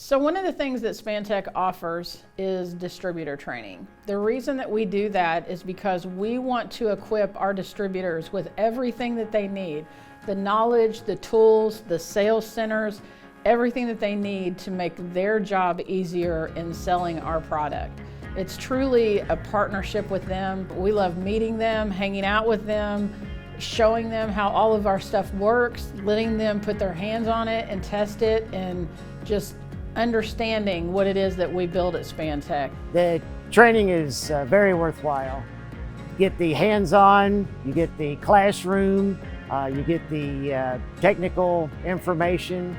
So one of the things that Spantech offers is distributor training. The reason that we do that is because we want to equip our distributors with everything that they need, the knowledge, the tools, the sales centers, everything that they need to make their job easier in selling our product. It's truly a partnership with them. We love meeting them, hanging out with them, showing them how all of our stuff works, letting them put their hands on it and test it, and just understanding what it is that we build at Spantech. The training is very worthwhile. You get the hands-on, you get the classroom, you get the technical information,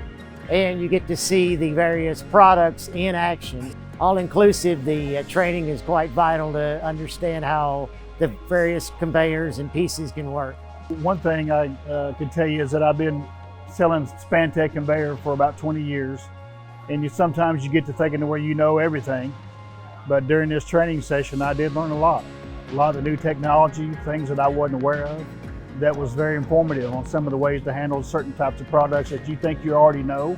and you get to see the various products in action. All inclusive, the training is quite vital to understand how the various conveyors and pieces can work. One thing I can tell you is that I've been selling Spantech conveyor for about 20 years, and sometimes you get to thinking where you know everything, but during this training session I did learn a lot of the new technology, things that I wasn't aware of. That was very informative on some of the ways to handle certain types of products that you think you already know.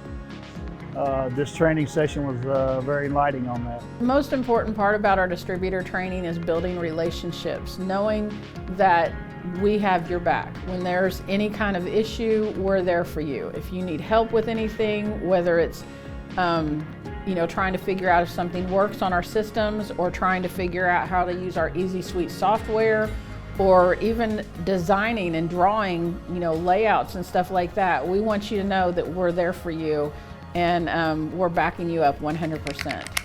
This training session was very enlightening on that. The most important part about our distributor training is building relationships, knowing that we have your back. When there's any kind of issue, we're there for you. If you need help with anything, whether it's trying to figure out if something works on our systems, or trying to figure out how to use our Easy Suite software, or even designing and drawing layouts and stuff like that, we want you to know that we're there for you, and we're backing you up 100%.